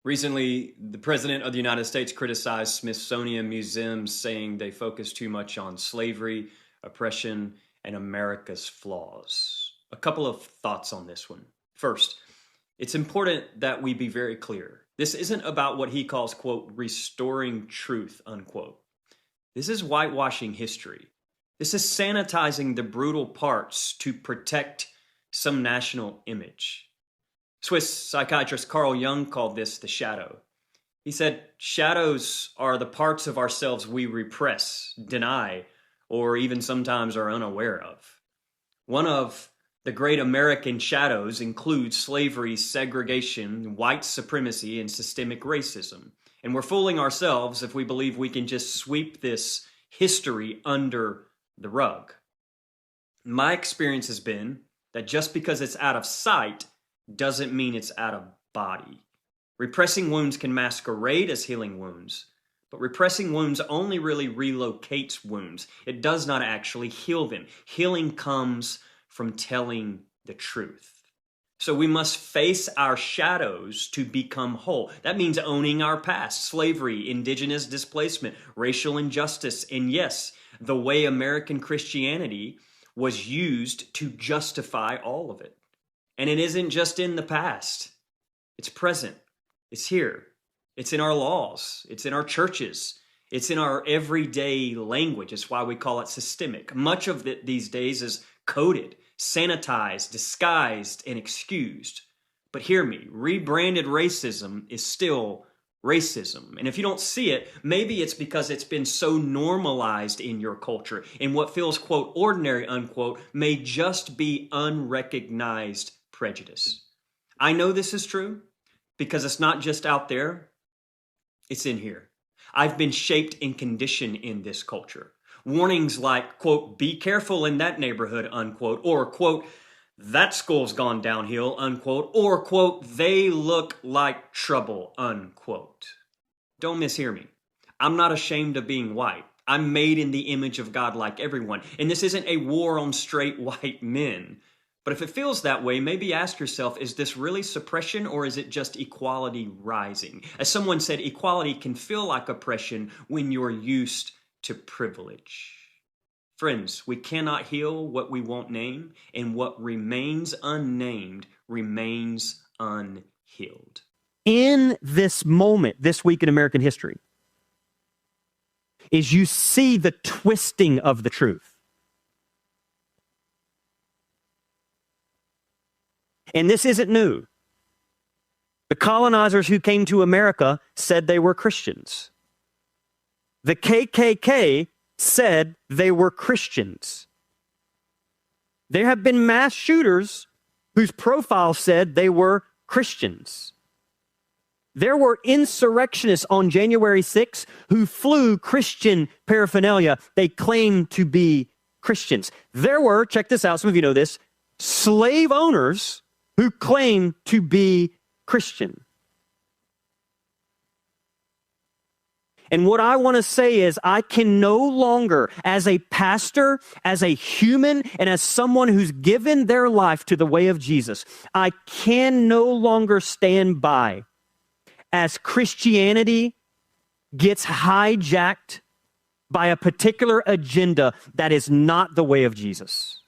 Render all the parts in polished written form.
Recently, the President of the United States criticized Smithsonian museums, saying they focus too much on slavery, oppression, and America's flaws. A couple of thoughts on this one. First, it's important that we be very clear. This isn't about what he calls, quote, restoring truth, unquote. This is whitewashing history. This is sanitizing the brutal parts to protect some national image. Swiss psychiatrist Carl Jung called this the shadow. He said, shadows are the parts of ourselves we repress, deny, or even sometimes are unaware of. One of the great American shadows includes slavery, segregation, white supremacy, and systemic racism. And we're fooling ourselves if we believe we can just sweep this history under the rug. My experience has been that just because it's out of sight doesn't mean it's out of body. Repressing wounds can masquerade as healing wounds, but repressing wounds only really relocates wounds. It does not actually heal them. Healing comes from telling the truth. So we must face our shadows to become whole. That means owning our past, slavery, indigenous displacement, racial injustice, and yes, the way American Christianity was used to justify all of it. And it isn't just in the past. It's present. It's here. It's in our laws. It's in our churches. It's in our everyday language. It's why we call it systemic. Much of it these days is coded, sanitized, disguised, and excused. But hear me, rebranded racism is still racism. And if you don't see it, maybe it's because it's been so normalized in your culture. And what feels, quote, ordinary, unquote, may just be unrecognized prejudice. I know this is true because it's not just out there, it's in here. I've been shaped and conditioned in this culture. Warnings like, quote, be careful in that neighborhood, unquote, or, quote, that school's gone downhill, unquote, or, quote, they look like trouble, unquote. Don't mishear me. I'm not ashamed of being white. I'm made in the image of God like everyone. And this isn't a war on straight white men. But if it feels that way, maybe ask yourself, is this really suppression or is it just equality rising? As someone said, equality can feel like oppression when you're used to privilege. Friends, we cannot heal what we won't name, and what remains unnamed remains unhealed. In this moment, this week in American history, is you see the twisting of the truth. And this isn't new. The colonizers who came to America said they were Christians. The KKK said they were Christians. There have been mass shooters whose profile said they were Christians. There were insurrectionists on January 6th who flew Christian paraphernalia. They claimed to be Christians. There were, check this out, some of you know this, slave owners who claim to be Christian. And what I want to say is I can no longer, as a pastor, as a human, and as someone who's given their life to the way of Jesus, I can no longer stand by as Christianity gets hijacked by a particular agenda that is not the way of Jesus.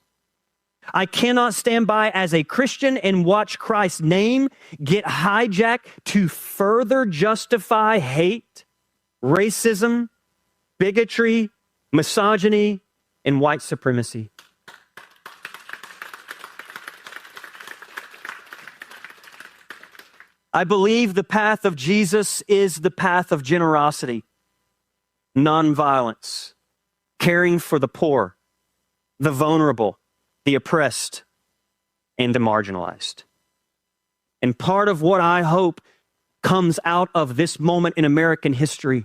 I cannot stand by as a Christian and watch Christ's name get hijacked to further justify hate, racism, bigotry, misogyny, and white supremacy. I believe the path of Jesus is the path of generosity, nonviolence, caring for the poor, the vulnerable, the oppressed, and the marginalized. And part of what I hope comes out of this moment in American history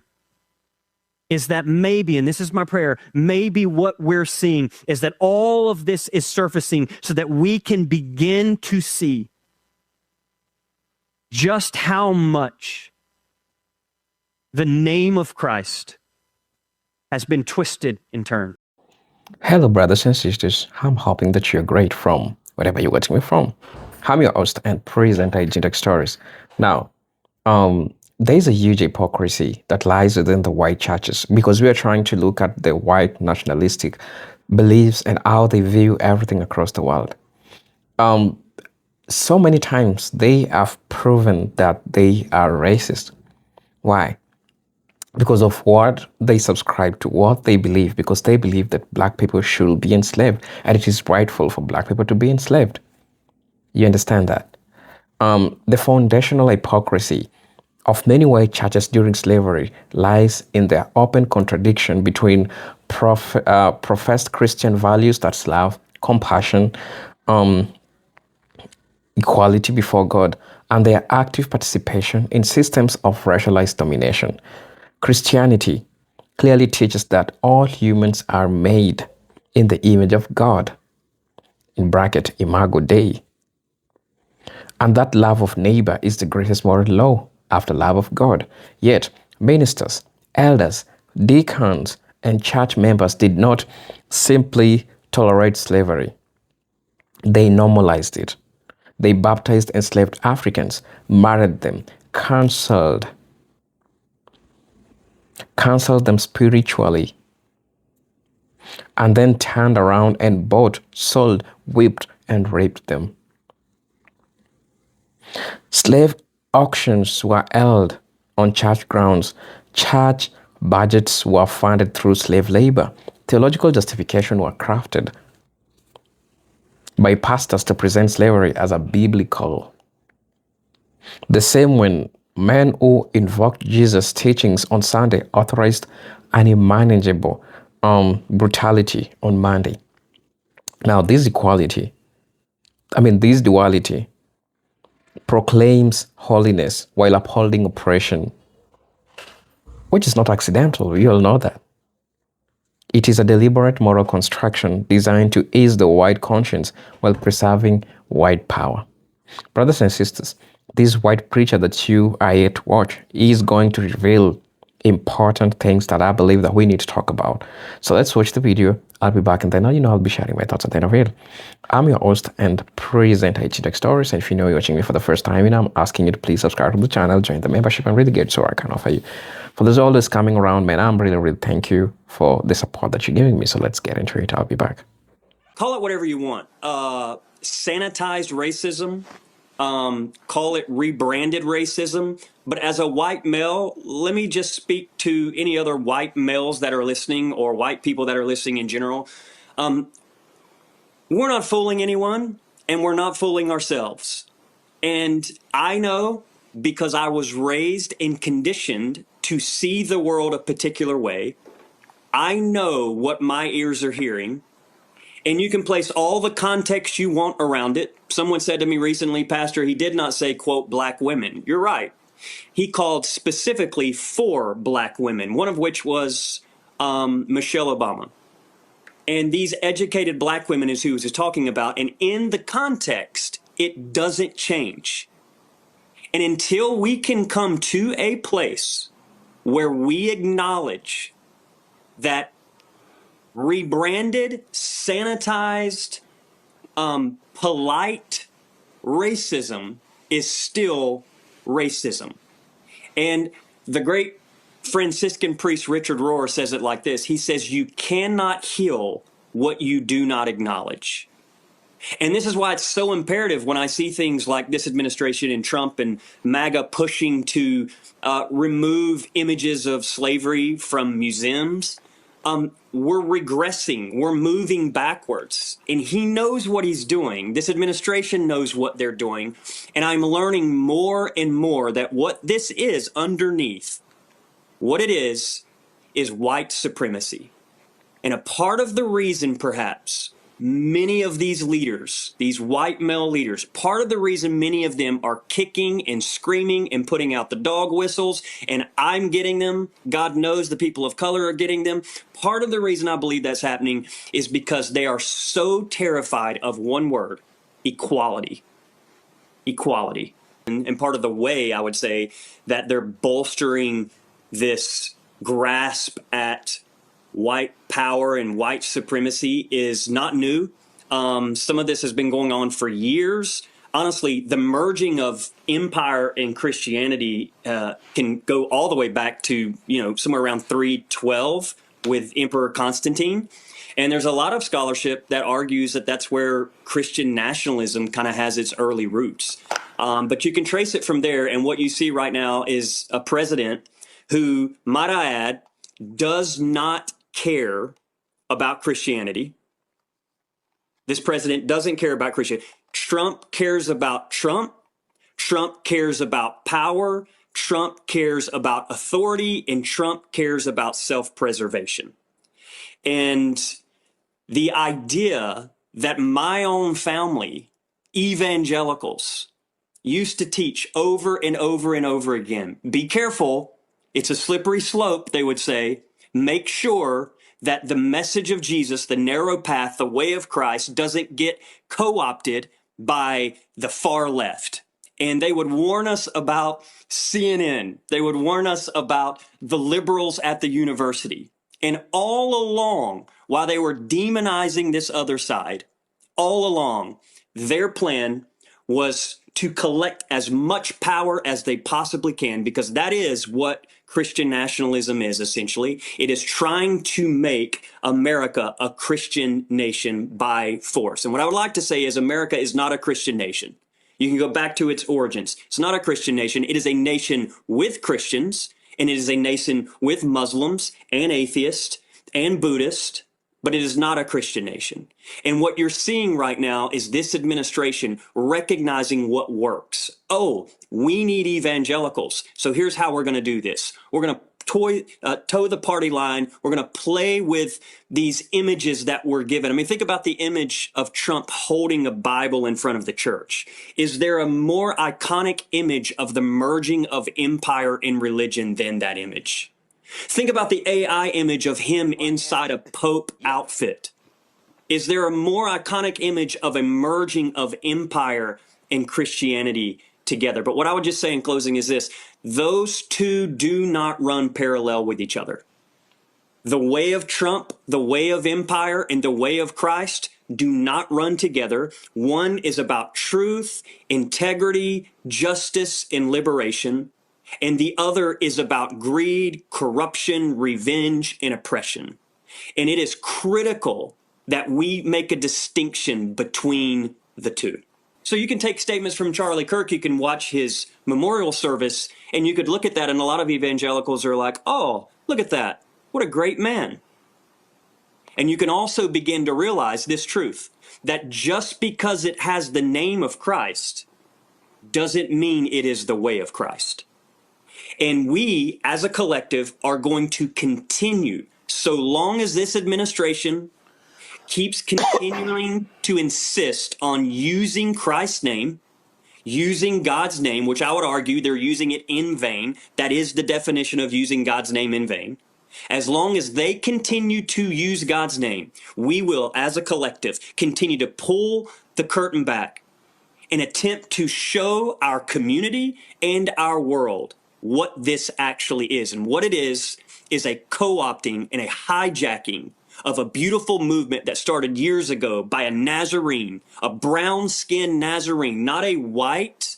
is that maybe, and this is my prayer, maybe what we're seeing is that all of this is surfacing so that we can begin to see just how much the name of Christ has been twisted and turned. Hello, brothers and sisters. I'm hoping that you're great from wherever you're watching me from. I'm your host and presenter, Hijacking Stories. Now, There's a huge hypocrisy that lies within the white churches because we are trying to look at the white nationalistic beliefs and how they view everything across the world. So many times they have proven that they are racist. Why? Because of what they subscribe to, what they believe, because they believe that black people should be enslaved and it is rightful for black people to be enslaved. You understand that? The foundational hypocrisy of many white churches during slavery lies in their open contradiction between professed Christian values, that's love, compassion, equality before God, and their active participation in systems of racialized domination. Christianity clearly teaches that all humans are made in the image of God, in bracket, imago Dei, and that love of neighbor is the greatest moral law after love of God. Yet, ministers, elders, deacons, and church members did not simply tolerate slavery. They normalized it. They baptized enslaved Africans, married them, counseled them spiritually, and then turned around and bought, sold, whipped, and raped them. Slave auctions were held on church grounds. Church budgets were funded through slave labor. Theological justification were crafted by pastors to present slavery as a biblical. The same when men who invoked Jesus' teachings on Sunday authorized unimaginable brutality on Monday. Now, this duality proclaims holiness while upholding oppression, which is not accidental. We all know that. It is a deliberate moral construction designed to ease the white conscience while preserving white power. Brothers and sisters, this white preacher that you are here to watch is going to reveal important things that I believe that we need to talk about. So let's watch the video. I'll be back and then I'll be sharing my thoughts at the end of it. I'm your host and presenter, Hijacking Stories. And if you know you're watching me for the first time, I'm asking you to please subscribe to the channel, join the membership, and really get so I can offer you. For those always coming around, man, I'm really thank you for the support that you're giving me. So let's get into it. I'll be back. Call it whatever you want. Sanitized racism. Call it rebranded racism. But as a white male, let me just speak to any other white males that are listening or white people that are listening in general. We're not fooling anyone, and we're not fooling ourselves. And I know, because I was raised and conditioned to see the world a particular way, I know what my ears are hearing. And you can place all the context you want around it. Someone said to me recently, Pastor, he did not say, quote, black women. You're right. He called specifically 4 black women, one of which was Michelle Obama. And these educated black women is who he was talking about. And in the context, it doesn't change. And until we can come to a place where we acknowledge that rebranded, sanitized, polite racism is still racism. And the great Franciscan priest Richard Rohr says it like this. He says, you cannot heal what you do not acknowledge. And this is why it's so imperative when I see things like this administration and Trump and MAGA pushing to remove images of slavery from museums. We're regressing. We're moving backwards. And he knows what he's doing. This administration knows what they're doing. And I'm learning more and more that what this is underneath, what it is white supremacy. And a part of the reason, perhaps, many of these leaders, these white male leaders, part of the reason many of them are kicking and screaming and putting out the dog whistles, and I'm getting them, God knows the people of color are getting them. Part of the reason I believe that's happening is because they are so terrified of one word, equality. Equality. And part of the way, I would say, that they're bolstering this grasp at white power and white supremacy is not new. Some of this has been going on for years. honestly, the merging of empire and Christianity can go all the way back to, somewhere around 312 with Emperor Constantine. And there's a lot of scholarship that argues that that's where Christian nationalism kind of has its early roots. But you can trace it from there. And what you see right now is a president who, might I add, does not care about Christianity. This president doesn't care about Christianity. Trump cares about Trump. Trump cares about power. Trump cares about authority. And Trump cares about self-preservation. And the idea that my own family, evangelicals, used to teach over and over and over again, be careful, it's a slippery slope, they would say. Make sure that the message of Jesus, the narrow path, the way of Christ, doesn't get co-opted by the far left. And they would warn us about CNN. They would warn us about the liberals at the university. And all along, while they were demonizing this other side, all along, their plan was to collect as much power as they possibly can, because that is what Christian nationalism is, essentially. It is trying to make America a Christian nation by force. And what I would like to say is America is not a Christian nation. You can go back to its origins. It's not a Christian nation. It is a nation with Christians, and it is a nation with Muslims and atheists and Buddhists, but it is not a Christian nation. And what you're seeing right now is this administration recognizing what works. Oh, we need evangelicals. So here's how we're going to do this. We're going to toe the party line. We're going to play with these images that we're given. I mean, think about the image of Trump holding a Bible in front of the church. Is there a more iconic image of the merging of empire and religion than that image? Think about the AI image of him inside a Pope outfit. Is there a more iconic image of a merging of empire and Christianity together? But what I would just say in closing is this: those two do not run parallel with each other. The way of Trump, the way of empire, and the way of Christ do not run together. One is about truth, integrity, justice, and liberation. And the other is about greed, corruption, revenge, and oppression. And it is critical that we make a distinction between the two. So you can take statements from Charlie Kirk, you can watch his memorial service, and you could look at that, and a lot of evangelicals are like, oh, look at that. What a great man. And you can also begin to realize this truth, that just because it has the name of Christ doesn't mean it is the way of Christ. And we, as a collective, are going to continue, so long as this administration keeps continuing to insist on using Christ's name, using God's name, which I would argue they're using it in vain. That is the definition of using God's name in vain. As long as they continue to use God's name, we will, as a collective, continue to pull the curtain back and attempt to show our community and our world what this actually is. And what it is a co-opting and a hijacking of a beautiful movement that started years ago by a Nazarene, a brown-skinned Nazarene, not a white,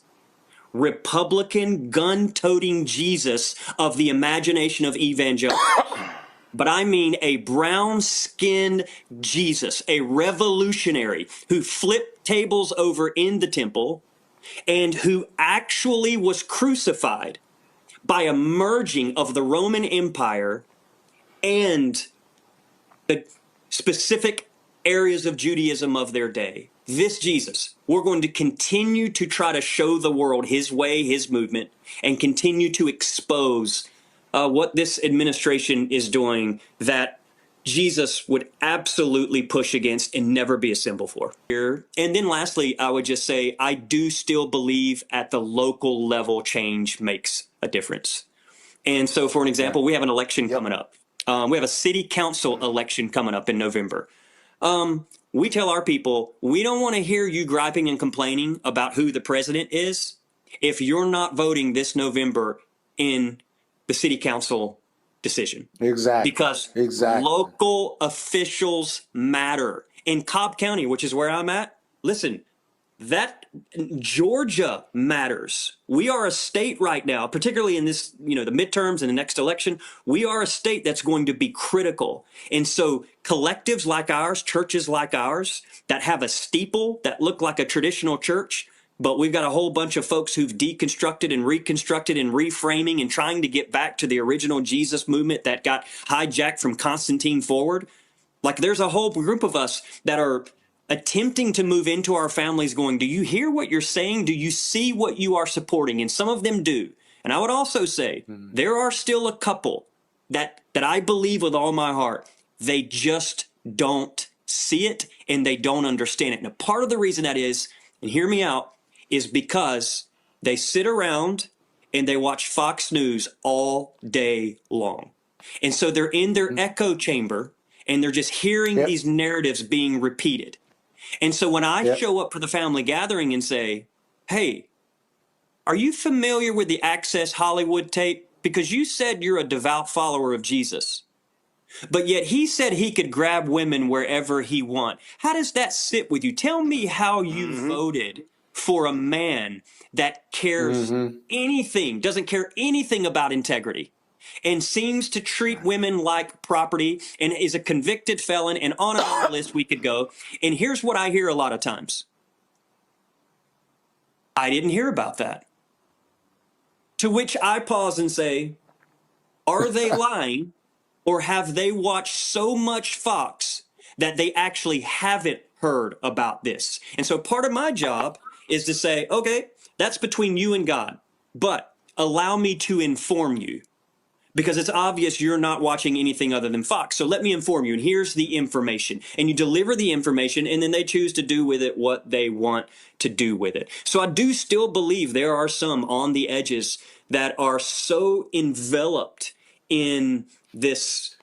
Republican, gun-toting Jesus of the imagination of evangelicals. But I mean a brown-skinned Jesus, a revolutionary who flipped tables over in the temple and who actually was crucified by a merging of the Roman Empire and the specific areas of Judaism of their day. This Jesus, we're going to continue to try to show the world his way, his movement, and continue to expose what this administration is doing that Jesus would absolutely push against and never be a symbol for. And then lastly, I would just say, I do still believe at the local level change makes a difference. And so for an example, we have an election coming up. We have a city council election coming up in November. We tell our people, we don't want to hear you griping and complaining about who the president is if you're not voting this November in the city council decision. Exactly. Because local officials matter. In Cobb County, which is where I'm at, listen, that Georgia matters. We are a state right now, particularly in this, the midterms and the next election. We are a state that's going to be critical. And so collectives like ours, churches like ours that have a steeple that look like a traditional church, but we've got a whole bunch of folks who've deconstructed and reconstructed and reframing and trying to get back to the original Jesus movement that got hijacked from Constantine forward. Like there's a whole group of us that are attempting to move into our families going, do you hear what you're saying? Do you see what you are supporting? And some of them do. And I would also say there are still a couple that I believe with all my heart, they just don't see it and they don't understand it. Now, part of the reason that is, and hear me out, is because they sit around and they watch Fox News all day long. And so they're in their echo chamber and they're just hearing these narratives being repeated. And so when I show up for the family gathering and say, hey, are you familiar with the Access Hollywood tape? Because you said you're a devout follower of Jesus, but yet he said he could grab women wherever he want. How does that sit with you? Tell me how you voted for a man that cares anything, doesn't care anything about integrity, and seems to treat women like property and is a convicted felon, and on the list we could go. And here's what I hear a lot of times. I didn't hear about that. To which I pause and say, are they lying, or have they watched so much Fox that they actually haven't heard about this? And so part of my job is to say, okay, that's between you and God, but allow me to inform you. Because it's obvious you're not watching anything other than Fox. So let me inform you. And here's the information. And you deliver the information, and then they choose to do with it what they want to do with it. So I do still believe there are some on the edges that are so enveloped in this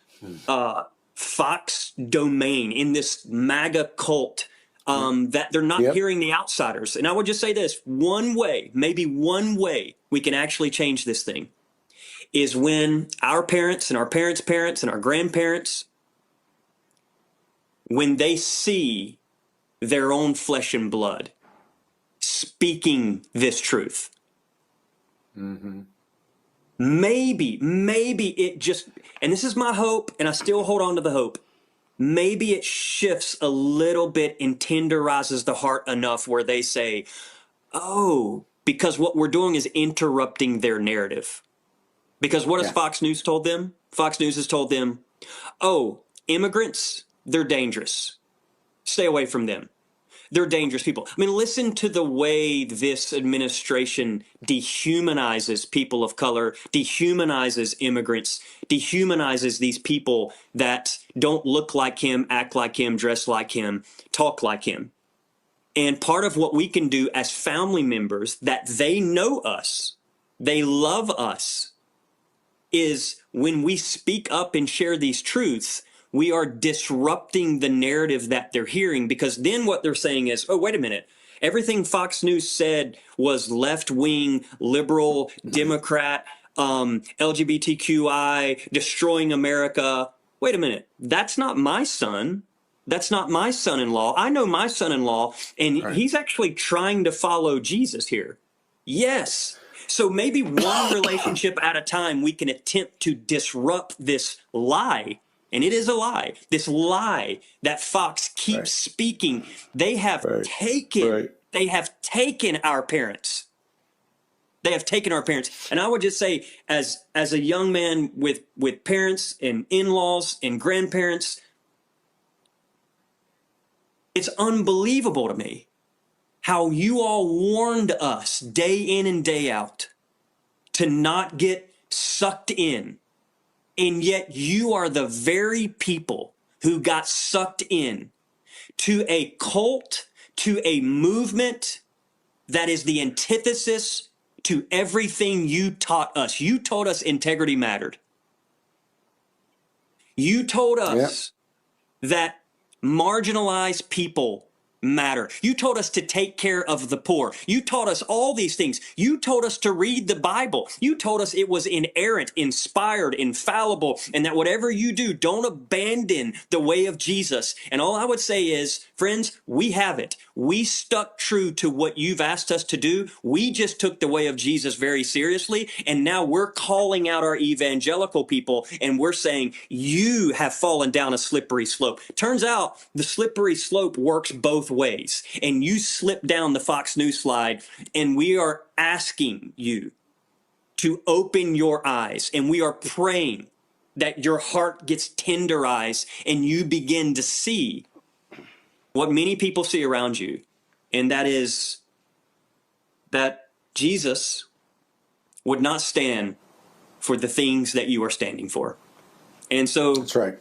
Fox domain, in this MAGA cult, that they're not hearing the outsiders. And I would just say this, one way, maybe one way we can actually change this thing is when our parents and our parents' parents and our grandparents, when they see their own flesh and blood speaking this truth. Maybe it just, and this is my hope, and I still hold on to the hope, maybe it shifts a little bit and tenderizes the heart enough where they say, oh, because what we're doing is interrupting their narrative. Because what has Fox News told them? Fox News has told them, oh, immigrants, they're dangerous. Stay away from them. They're dangerous people. I mean, listen to the way this administration dehumanizes people of color, dehumanizes immigrants, dehumanizes these people that don't look like him, act like him, dress like him, talk like him. And part of what we can do as family members that they know us, they love us, is when we speak up and share these truths, we are disrupting the narrative that they're hearing, because then what they're saying is, oh, wait a minute. Everything Fox News said was left-wing, liberal, Democrat, LGBTQI, destroying America. Wait a minute. That's not my son. That's not my son-in-law. I know my son-in-law, and he's actually trying to follow Jesus here. Yes. So maybe one relationship at a time, we can attempt to disrupt this lie. And it is a lie. This lie that Fox keeps speaking. They have they have taken our parents. They have taken our parents. And I would just say, as a young man with parents and in-laws and grandparents, it's unbelievable to me how you all warned us day in and day out to not get sucked in. And yet you are the very people who got sucked in to a cult, to a movement that is the antithesis to everything you taught us. You told us integrity mattered. You told us that marginalized people matter. You told us to take care of the poor. You taught us all these things. You told us to read the Bible. You told us it was inerrant, inspired, infallible, and that whatever you do, don't abandon the way of Jesus. And all I would say is, friends, we have it. we stuck true to what you've asked us to do. We just took the way of Jesus very seriously. And now we're calling out our evangelical people and we're saying, you have fallen down a slippery slope. Turns out the slippery slope works both ways. And you slip down the Fox News slide, and we are asking you to open your eyes. And we are praying that your heart gets tenderized and you begin to see what many people see around you, and that is that Jesus would not stand for the things that you are standing for. And so That's right.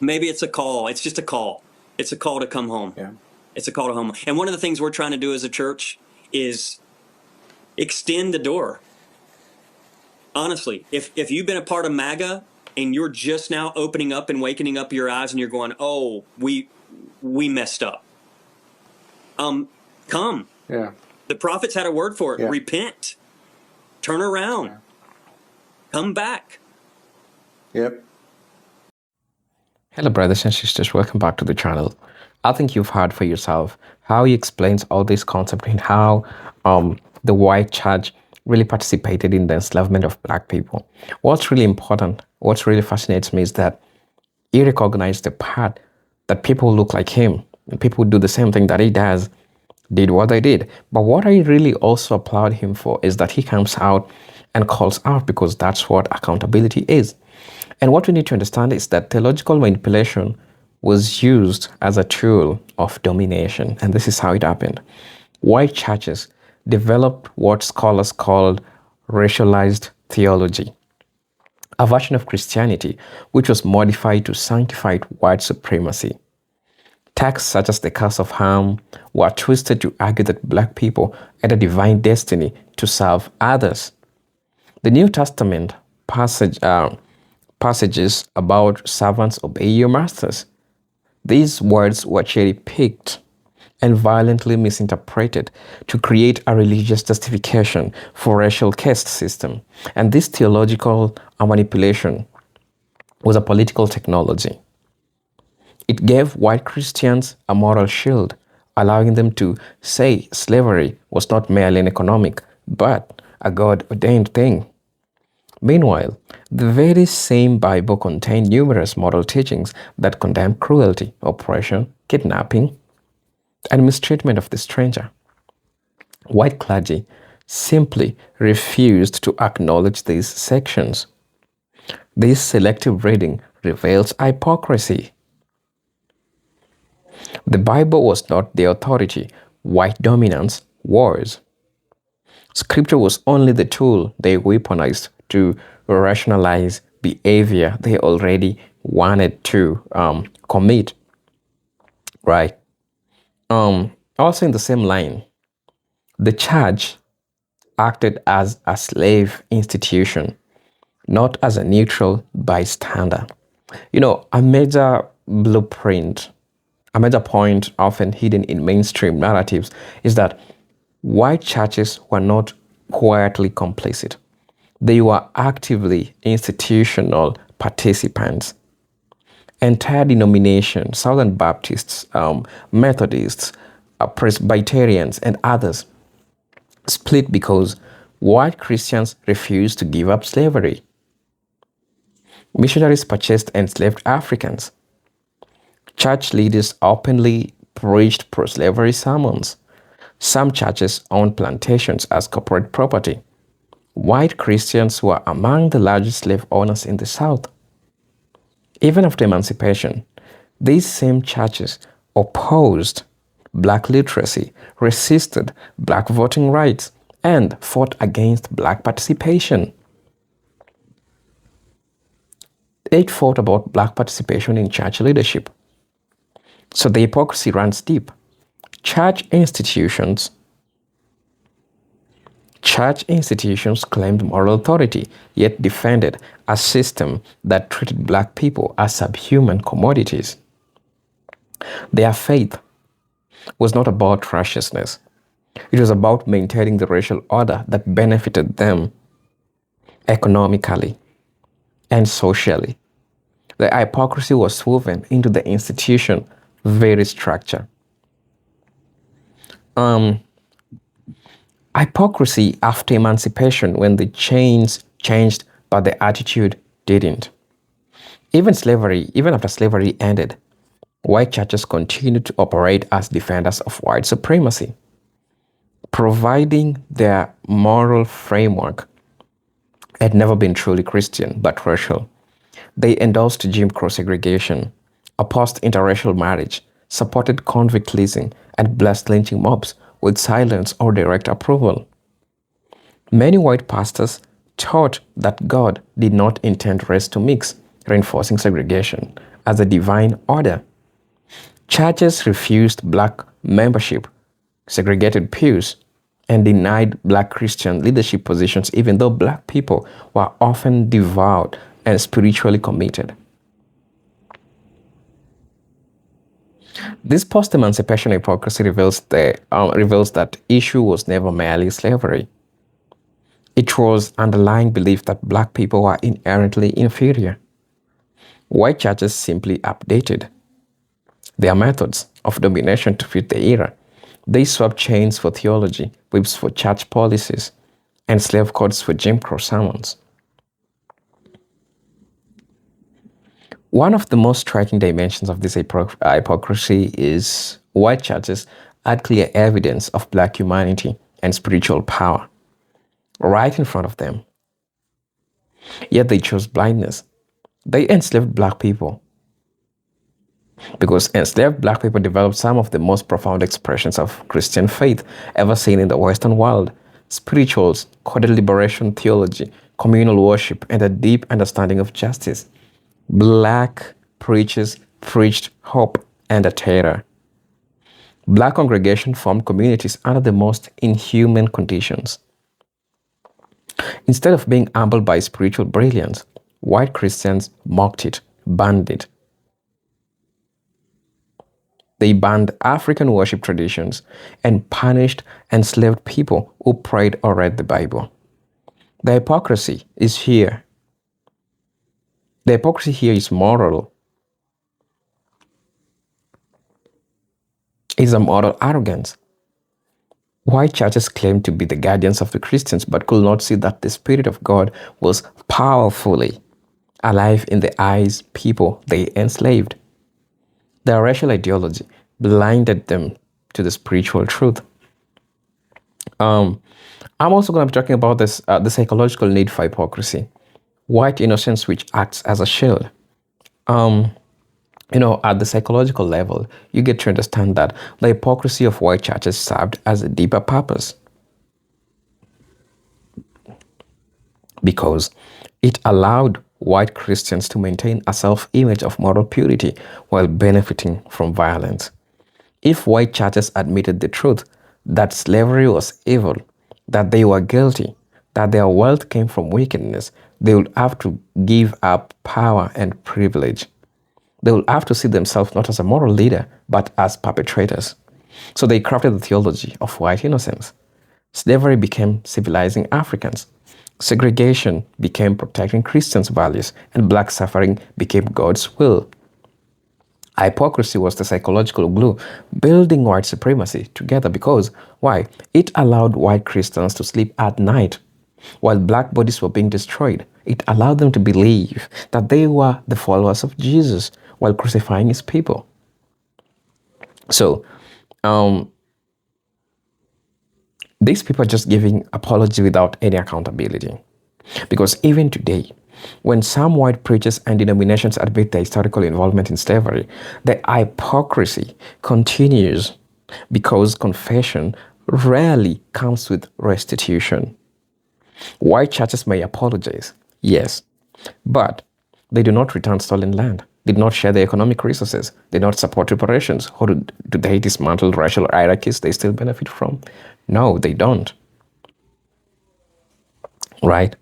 maybe it's a call. It's just a call. It's a call to come home. Yeah. It's a call to home. And one of the things we're trying to do as a church is extend the door. Honestly, if you've been a part of MAGA and you're just now opening up and wakening up your eyes and you're going, oh, we messed up. Come. Yeah. The prophets had a word for it. Yeah. Repent. Turn around. Yeah. Come back. Yep. Hello, brothers and sisters. Welcome back to the channel. I think you've heard for yourself how he explains all this concept and how the white church really participated in the enslavement of black people. What's really important, what really fascinates me is that he recognized the part that people look like him and people do the same thing that he does, did what they did. But what I really also applaud him for is that he comes out and calls out, because that's what accountability is. And what we need to understand is that theological manipulation was used as a tool of domination. And this is how it happened. White churches developed what scholars called racialized theology, a version of Christianity which was modified to sanctified white supremacy. Texts such as the curse of Ham were twisted to argue that black people had a divine destiny to serve others. The New Testament passages about servants obey your masters. These words were cherry-picked and violently misinterpreted to create a religious justification for racial caste system. And this theological manipulation was a political technology. It gave white Christians a moral shield, allowing them to say slavery was not merely an economic, but a God-ordained thing. Meanwhile, the very same Bible contained numerous moral teachings that condemned cruelty, oppression, kidnapping, and mistreatment of the stranger. White clergy simply refused to acknowledge these sections. This selective reading reveals hypocrisy. The Bible was not the authority white dominance was. Scripture was only the tool they weaponized to rationalize behavior they already wanted to commit. Right? Also in the same line, the church acted as a slave institution, not as a neutral bystander. You know, a major point often hidden in mainstream narratives is that white churches were not quietly complicit. They were actively institutional participants. Entire denominations, Southern Baptists, Methodists, Presbyterians, and others split because white Christians refused to give up slavery. Missionaries purchased enslaved Africans. Church leaders openly preached pro-slavery sermons. Some churches owned plantations as corporate property. White Christians were among the largest slave owners in the South. Even after emancipation, these same churches opposed black literacy, resisted black voting rights, and fought against black participation. They fought about black participation in church leadership. So the hypocrisy runs deep. Church institutions claimed moral authority, yet defended a system that treated black people as subhuman commodities. Their faith was not about righteousness. It was about maintaining the racial order that benefited them economically and socially. The hypocrisy was woven into the institution's very structure. Um, Hypocrisy after emancipation, when the chains changed but the attitude didn't. Even after slavery ended, white churches continued to operate as defenders of white supremacy, providing their moral framework had never been truly Christian but racial. They endorsed Jim Crow segregation, opposed interracial marriage, supported convict leasing, and blessed lynching mobs with silence or direct approval. Many white pastors taught that God did not intend race to mix, reinforcing segregation as a divine order. Churches refused black membership, segregated pews, and denied black Christian leadership positions, even though black people were often devout and spiritually committed. This post-emancipation hypocrisy reveals that issue was never merely slavery. It was underlying belief that black people were inherently inferior. White churches simply updated their methods of domination to fit the era. They swapped chains for theology, whips for church policies, and slave codes for Jim Crow sermons. One of the most striking dimensions of this hypocrisy is white churches had clear evidence of black humanity and spiritual power right in front of them. Yet they chose blindness. They enslaved black people, because enslaved black people developed some of the most profound expressions of Christian faith ever seen in the Western world: spirituals, coded liberation theology, communal worship, and a deep understanding of justice. Black preachers preached hope and a terror. Black congregations formed communities under the most inhuman conditions. Instead of being humbled by spiritual brilliance, white Christians mocked it, banned it. They banned African worship traditions and punished enslaved people who prayed or read the Bible. The hypocrisy is here. The hypocrisy here is moral. It's a moral arrogance. White churches claimed to be the guardians of the Christians, but could not see that the Spirit of God was powerfully alive in the eyes people they enslaved. Their racial ideology blinded them to the spiritual truth. I'm also going to be talking about the psychological need for hypocrisy. White innocence, which acts as a shield. At the psychological level, you get to understand that the hypocrisy of white churches served as a deeper purpose, because it allowed white Christians to maintain a self-image of moral purity while benefiting from violence. If white churches admitted the truth that slavery was evil, that they were guilty, that their wealth came from wickedness, they would have to give up power and privilege. They will have to see themselves not as a moral leader, but as perpetrators. So they crafted the theology of white innocence. Slavery became civilizing Africans. Segregation became protecting Christians' values, and black suffering became God's will. Hypocrisy was the psychological glue building white supremacy together, because, why? It allowed white Christians to sleep at night. While black bodies were being destroyed, it allowed them to believe that they were the followers of Jesus while crucifying his people. So, these people are just giving apology without any accountability. Because even today, when some white preachers and denominations admit their historical involvement in slavery, the hypocrisy continues, because confession rarely comes with restitution. White churches may apologize, yes, but they do not return stolen land, did not share the economic resources, did not support reparations, or do they dismantle racial hierarchies they still benefit from? No, they don't. Right?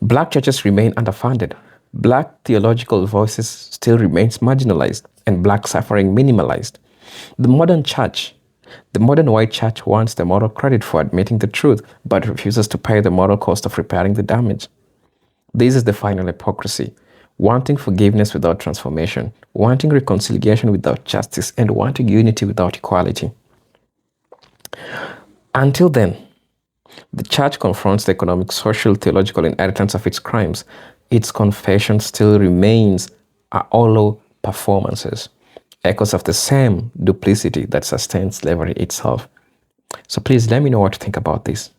Black churches remain underfunded. Black theological voices still remains marginalized, and black suffering minimalized. The modern white church wants the moral credit for admitting the truth, but refuses to pay the moral cost of repairing the damage. This is the final hypocrisy: wanting forgiveness without transformation, wanting reconciliation without justice, and wanting unity without equality. Until then, the church confronts the economic, social, theological inheritance of its crimes. Its confession still remains a hollow performances, echoes of the same duplicity that sustains slavery itself. So please let me know what you think about this.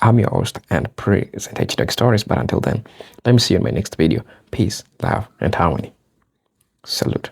I'm your host and present Hijacking Stories, but until then, let me see you in my next video. Peace, love, and harmony. Salute.